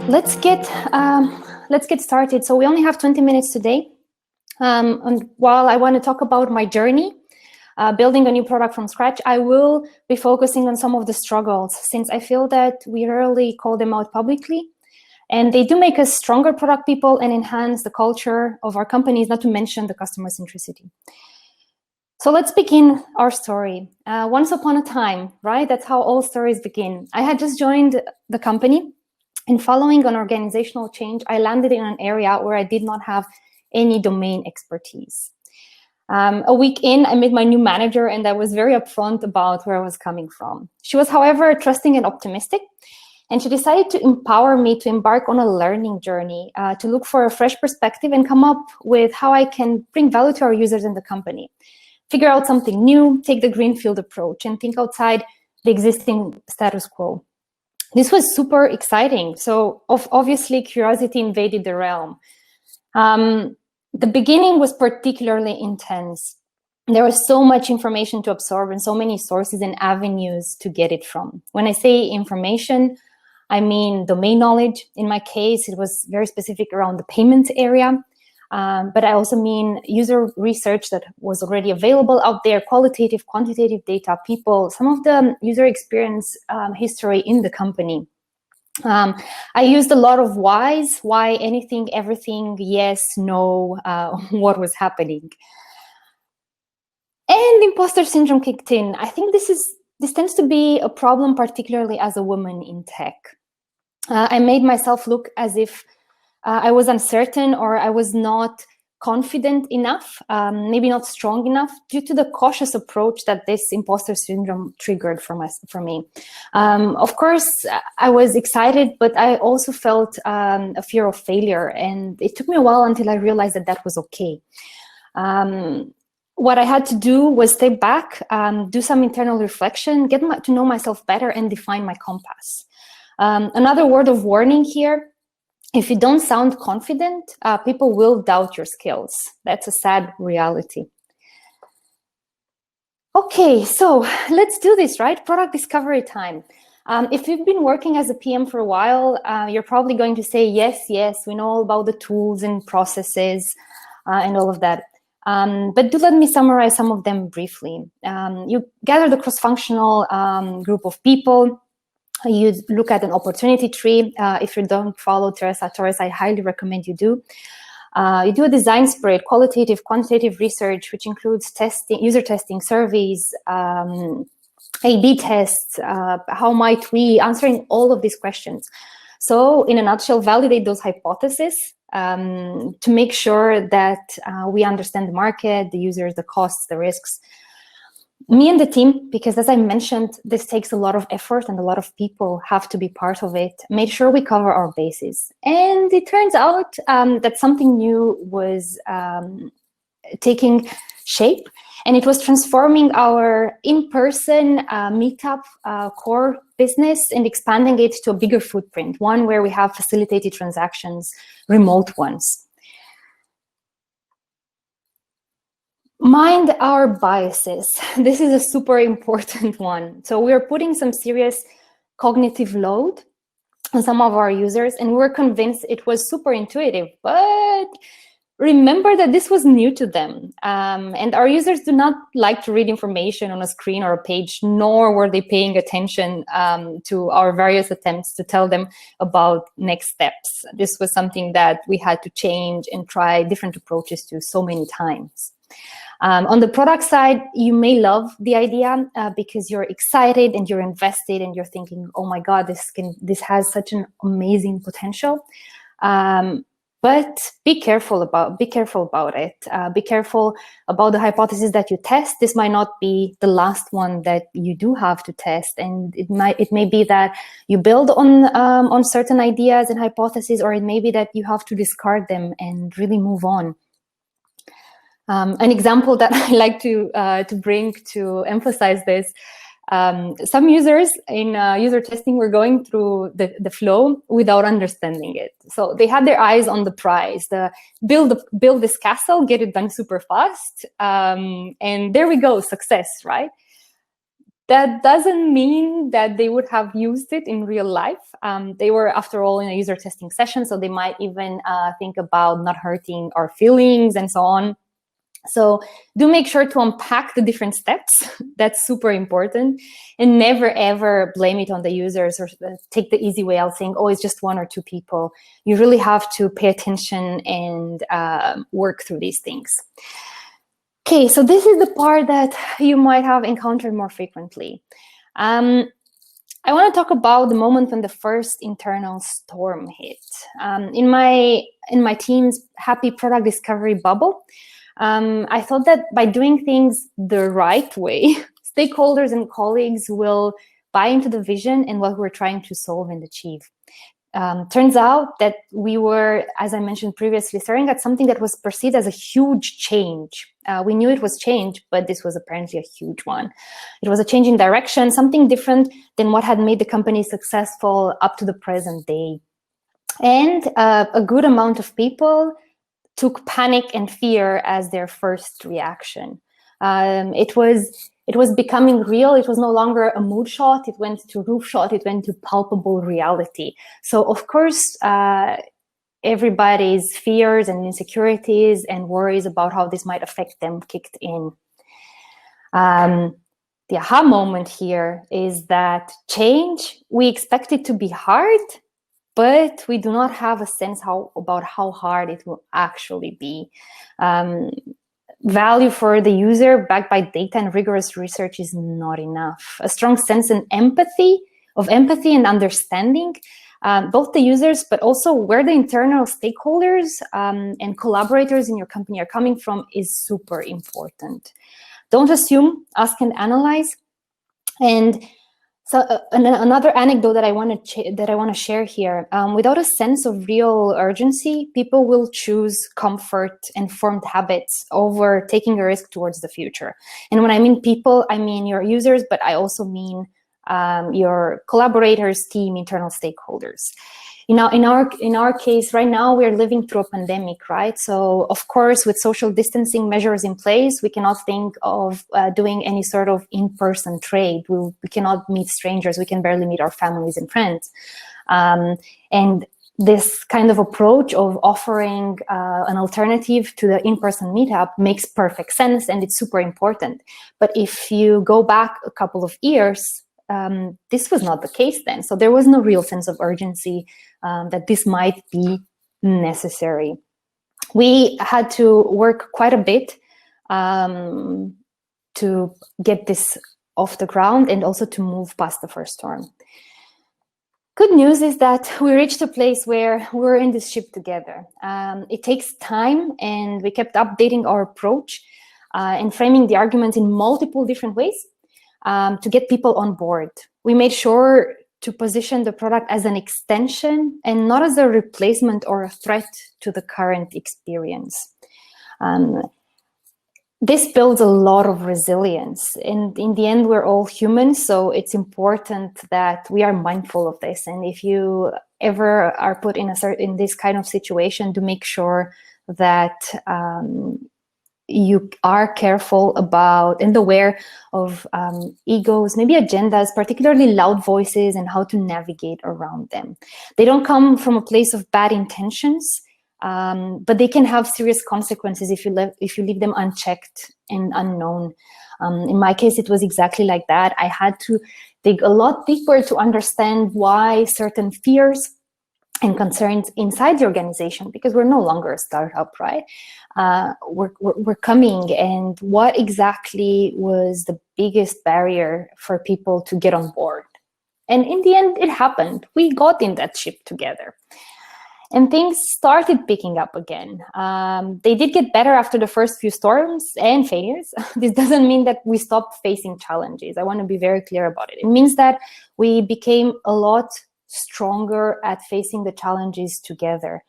let's get started. So we only have 20 minutes today. And while I want to talk about my journey, building a new product from scratch, I will be focusing on some of the struggles, since I feel that we rarely call them out publicly. And they do make us stronger product people and enhance the culture of our companies, not to mention the customer centricity. So let's begin our story. Once upon a time, right? That's how all stories begin. I had just joined the company, and following an organizational change, I landed in an area where I did not have any domain expertise. A week in, I met my new manager, and I was very upfront about where I was coming from. She was, however, trusting and optimistic, and she decided to empower me to embark on a learning journey, to look for a fresh perspective and come up with how I can bring value to our users in the company. Figure out something new, take the greenfield approach, and think outside the existing status quo. This was super exciting. So obviously, curiosity invaded the realm. The beginning was particularly intense. There was so much information to absorb and so many sources and avenues to get it from. When I say information, I mean domain knowledge. In my case, it was very specific around the payments area. But I also mean user research that was already available out there, qualitative, quantitative data, people, some of the user experience history in the company. I used a lot of whys, why, anything, everything, yes, no, what was happening. And imposter syndrome kicked in. I think this tends to be a problem, particularly as a woman in tech. I made myself look as if I was uncertain or I was not confident enough, maybe not strong enough, due to the cautious approach that this imposter syndrome triggered for me. Of course, I was excited, but I also felt a fear of failure, and it took me a while until I realized that that was okay. What I had to do was step back, do some internal reflection, get to know myself better, and define my compass. Another word of warning here: if you don't sound confident, people will doubt your skills. That's a sad reality. Okay, so let's do this, right? Product discovery time. If you've been working as a PM for a while, you're probably going to say, yes, we know all about the tools and processes and all of that. But do let me summarize some of them briefly. You gather the cross-functional group of people. You look at an opportunity tree. If you don't follow Teresa Torres, I highly recommend you do. You do a design sprint, qualitative, quantitative research, which includes testing, user testing, surveys, A/B tests. How might we answering all of these questions? So, in a nutshell, validate those hypotheses to make sure that we understand the market, the users, the costs, the risks. Me and the team, because as I mentioned, this takes a lot of effort and a lot of people have to be part of it, made sure we cover our bases. And it turns out that something new was taking shape, and it was transforming our in-person meetup core business and expanding it to a bigger footprint, one where we have facilitated transactions, remote ones. Mind our biases. This is a super important one. So we're putting some serious cognitive load on some of our users, and we're convinced it was super intuitive, but remember that this was new to them. And our users do not like to read information on a screen or a page, nor were they paying attention to our various attempts to tell them about next steps. This was something that we had to change and try different approaches to so many times. On the product side, you may love the idea because you're excited and you're invested and you're thinking, oh my God, this has such an amazing potential. But be careful about it. Be careful about the hypothesis that you test. This might not be the last one that you do have to test, and it may be that you build on certain ideas and hypotheses, or it may be that you have to discard them and really move on. An example that I like to bring to emphasize this, some users in user testing were going through the flow without understanding it. So they had their eyes on the prize, build this castle, get it done super fast, and there we go, success, right? That doesn't mean that they would have used it in real life. They were, after all, in a user testing session, so they might even think about not hurting our feelings and so on. So do make sure to unpack the different steps. That's super important. And never, ever blame it on the users or take the easy way out saying, oh, it's just one or two people. You really have to pay attention and work through these things. Okay, so this is the part that you might have encountered more frequently. I want to talk about the moment when the first internal storm hit. In my team's happy product discovery bubble, I thought that by doing things the right way, stakeholders and colleagues will buy into the vision and what we're trying to solve and achieve. Turns out that we were, as I mentioned previously, staring at something that was perceived as a huge change. We knew it was change, but this was apparently a huge one. It was a change in direction, something different than what had made the company successful up to the present day. And a good amount of people took panic and fear as their first reaction. It was becoming real. It was no longer a mood shot. It went to roof shot. It went to palpable reality. So of course, everybody's fears and insecurities and worries about how this might affect them kicked in. The aha moment here is that change, we expect it to be hard, but we do not have a sense about how hard it will actually be. Value for the user backed by data and rigorous research is not enough. A strong sense of empathy and understanding, both the users, but also where the internal stakeholders and collaborators in your company are coming from is super important. Don't assume, ask and analyze. And so another anecdote that I want to share here, without a sense of real urgency, people will choose comfort and formed habits over taking a risk towards the future. And when I mean people, I mean your users, but I also mean your collaborators, team, internal stakeholders. In our case, right now we're living through a pandemic, right? So of course, with social distancing measures in place, we cannot think of doing any sort of in-person trade. We cannot meet strangers. We can barely meet our families and friends. And this kind of approach of offering an alternative to the in-person meetup makes perfect sense, and it's super important. But if you go back a couple of years, this was not the case then. So there was no real sense of urgency that this might be necessary. We had to work quite a bit to get this off the ground and also to move past the first storm. Good news is that we reached a place where we're in this ship together. It takes time, and we kept updating our approach and framing the arguments in multiple different ways to get people on board. We made sure to position the product as an extension and not as a replacement or a threat to the current experience. This builds a lot of resilience. And in the end, we're all humans, so it's important that we are mindful of this. And if you ever are put in this kind of situation, to make sure that you are careful about and aware of egos, maybe agendas, particularly loud voices, and how to navigate around them. They don't come from a place of bad intentions, but they can have serious consequences if you leave them unchecked and unknown. In my case, it was exactly like that. I had to dig a lot deeper to understand why certain fears and concerns inside the organization, because we're no longer a startup, right? We're coming, and what exactly was the biggest barrier for people to get on board? And in the end, it happened. We got in that ship together. And things started picking up again. They did get better after the first few storms and failures. This doesn't mean that we stopped facing challenges. I want to be very clear about it. It means that we became a lot stronger at facing the challenges together.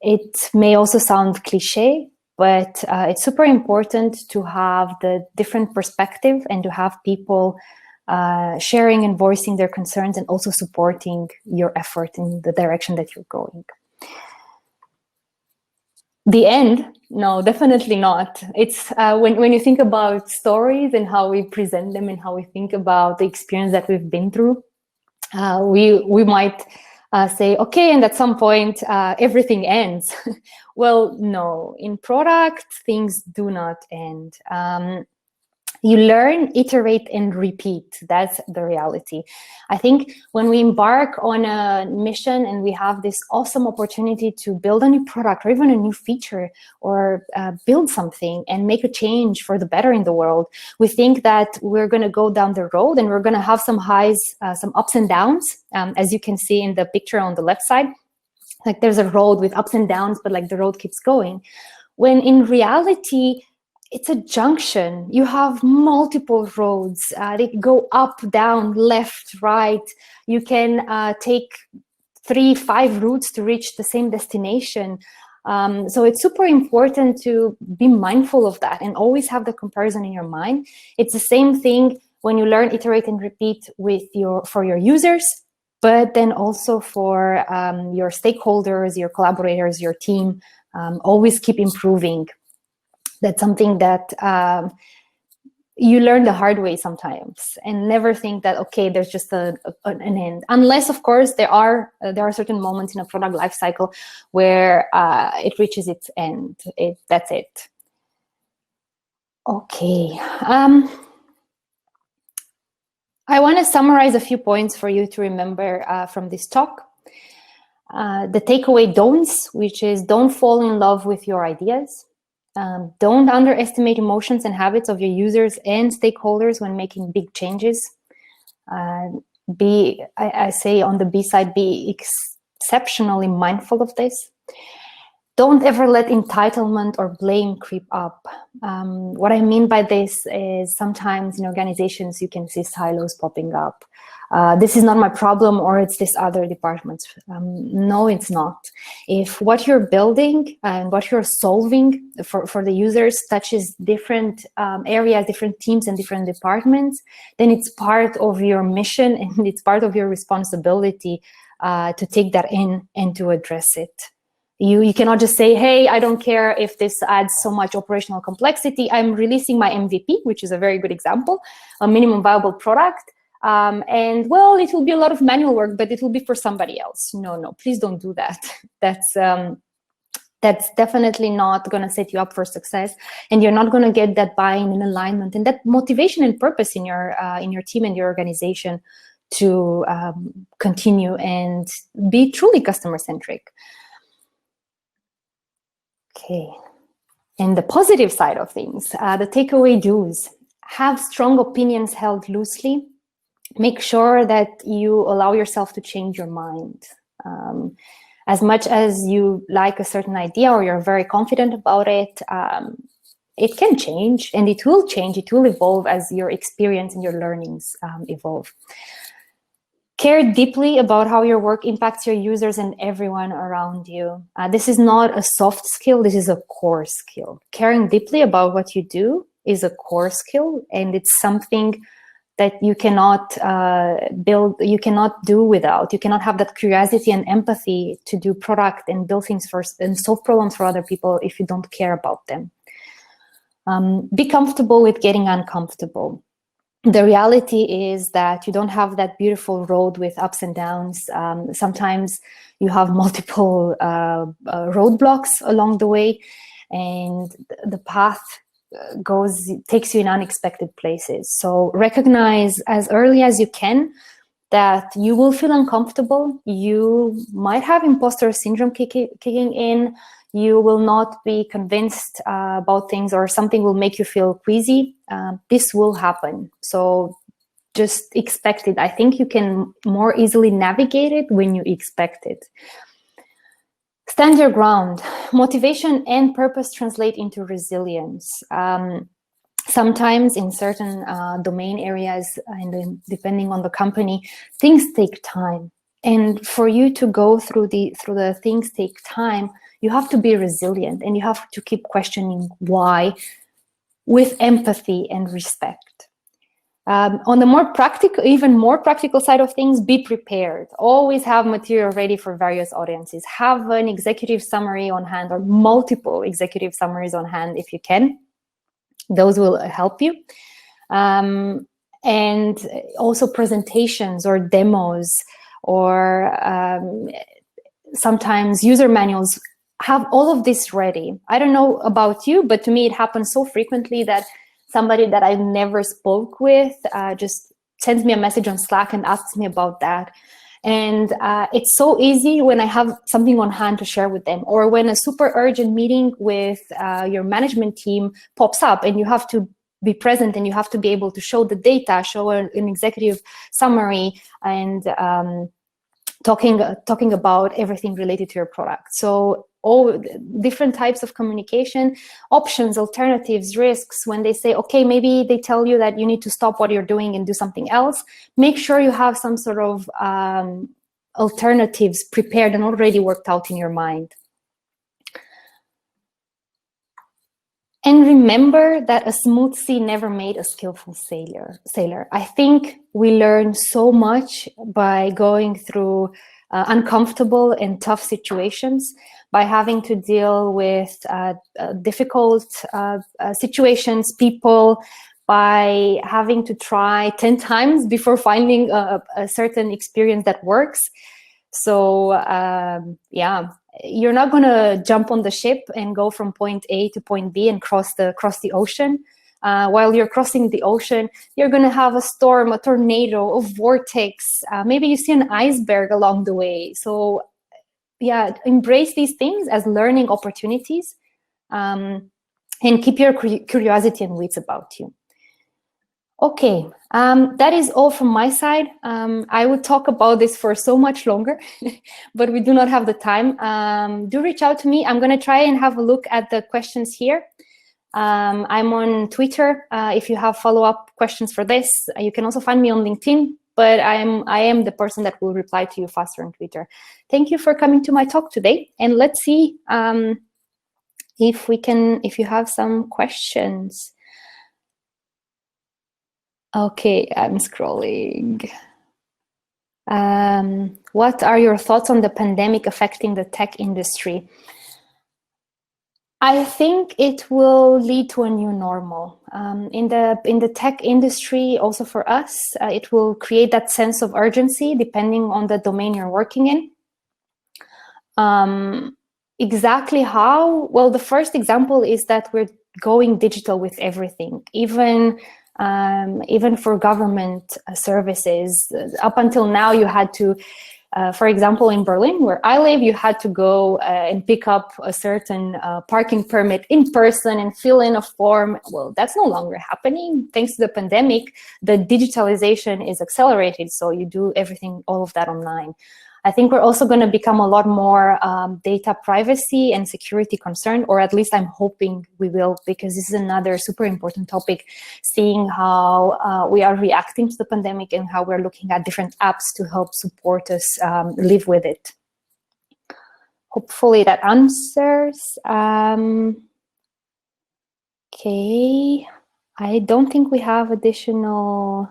It may also sound cliche, but it's super important to have the different perspective and to have people sharing and voicing their concerns and also supporting your effort in the direction that you're going. The end? No, definitely not. It's when you think about stories and how we present them and how we think about the experience that we've been through, we might say, okay, and at some point everything ends. Well, no, in product, things do not end. You learn, iterate, and repeat. That's the reality. I think when we embark on a mission and we have this awesome opportunity to build a new product or even a new feature or build something and make a change for the better in the world, we think that we're going to go down the road and we're going to have some highs, some ups and downs, as you can see in the picture on the left side. Like there's a road with ups and downs, but like the road keeps going. When in reality, it's a junction. You have multiple roads. They go up, down, left, right. You can take 3-5 routes to reach the same destination. So it's super important to be mindful of that and always have the comparison in your mind. It's the same thing when you learn, iterate, and repeat for your users, but then also for your stakeholders, your collaborators, your team. Always keep improving. That's something that you learn the hard way sometimes, and never think that, okay, there's just an end. Unless, of course, there are certain moments in a product lifecycle where it reaches its end. That's it. Okay. I want to summarize a few points for you to remember from this talk. The takeaway don'ts, which is don't fall in love with your ideas. Don't underestimate emotions and habits of your users and stakeholders when making big changes. I say on the B side, be exceptionally mindful of this. Don't ever let entitlement or blame creep up. What I mean by this is sometimes in organizations you can see silos popping up. This is not my problem, or it's this other department. No, it's not. If what you're building and what you're solving for the users touches different areas, different teams, and different departments, then it's part of your mission and it's part of your responsibility to take that in and to address it. You cannot just say, hey, I don't care if this adds so much operational complexity. I'm releasing my MVP, which is a very good example, a minimum viable product. And well, it will be a lot of manual work, but it will be for somebody else. No, please don't do that. That's definitely not going to set you up for success, and you're not going to get that buy-in and alignment and that motivation and purpose in your team and your organization to continue and be truly customer-centric. Okay, and the positive side of things, the takeaway do's: have strong opinions held loosely. Make sure that you allow yourself to change your mind. As much as you like a certain idea or you're very confident about it, it can change, and it will change. It will evolve as your experience and your learnings evolve. Care deeply about how your work impacts your users and everyone around you. This is not a soft skill, this is a core skill. Caring deeply about what you do is a core skill, and it's something that you cannot build, you cannot do without. You cannot have that curiosity and empathy to do product and build things first and solve problems for other people if you don't care about them. Be comfortable with getting uncomfortable. The reality is that you don't have that beautiful road with ups and downs. Sometimes you have multiple roadblocks along the way, and the path takes you in unexpected places. So recognize as early as you can that you will feel uncomfortable. You might have imposter syndrome kicking in. You will not be convinced about things, or something will make you feel queasy. This will happen. So just expect it. I think you can more easily navigate it when you expect it. Stand your ground. Motivation and purpose translate into resilience. Sometimes in certain domain areas, and depending on the company, things take time. And for you to go through the things take time, you have to be resilient, and you have to keep questioning why with empathy and respect. On the more practical, even more practical side of things, be prepared. Always have material ready for various audiences. Have an executive summary on hand, or multiple executive summaries on hand if you can. Those will help you. And also presentations or demos, or sometimes user manuals. Have all of this ready. I don't know about you, but to me it happens so frequently that somebody that I never spoke with just sends me a message on Slack and asks me about that. And it's so easy when I have something on hand to share with them, or when a super urgent meeting with your management team pops up and you have to be present and you have to be able to show the data, show an executive summary, and talking about everything related to your product. So all different types of communication, options, alternatives, risks. When they say, okay, maybe they tell you that you need to stop what you're doing and do something else, make sure you have some sort of alternatives prepared and already worked out in your mind. And remember that a smooth sea never made a skillful sailor. I think we learn so much by going through uncomfortable and tough situations, by having to deal with difficult situations, people, by having to try 10 times before finding a certain experience that works. So yeah, you're not going to jump on the ship and go from point A to point B and cross the ocean. While you're crossing the ocean, you're going to have a storm, a tornado, a vortex. Maybe you see an iceberg along the way. So yeah, embrace these things as learning opportunities, and keep your curiosity and wits about you. Okay, that is all from my side. I would talk about this for so much longer, but we do not have the time. Do reach out to me. I'm going to try and have a look at the questions here. I'm on Twitter. If you have follow-up questions for this, you can also find me on LinkedIn, but I am the person that will reply to you faster on Twitter. Thank you for coming to my talk today, and let's see if you have some questions. Okay, I'm scrolling. What are your thoughts on the pandemic affecting the tech industry? I think it will lead to a new normal. In the tech industry, also for us, it will create that sense of urgency depending on the domain you're working in. Exactly how? Well, the first example is that we're going digital with everything, even for government services. Up until now, you had to, for example, in Berlin, where I live, you had to go and pick up a certain parking permit in person and fill in a form. Well, that's no longer happening. Thanks to the pandemic, the digitalization is accelerated, so you do everything, all of that online. I think we're also going to become a lot more data privacy and security concerned, or at least I'm hoping we will, because this is another super important topic, seeing how we are reacting to the pandemic and how we're looking at different apps to help support us live with it. Hopefully that answers. Okay, I don't think we have additional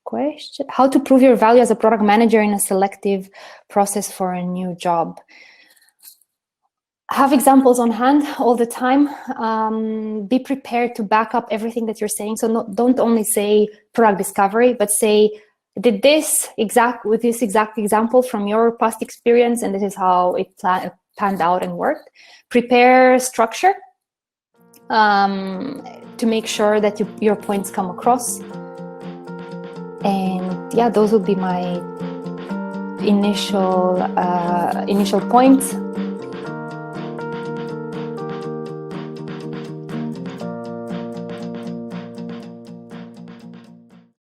question. How to prove your value as a product manager in a selective process for a new job? Have examples on hand all the time. Be prepared to back up everything that you're saying. So don't only say product discovery, but say, did this with this exact example from your past experience, and this is how it panned out and worked. Prepare structure to make sure that your points come across. And yeah, those would be my initial points.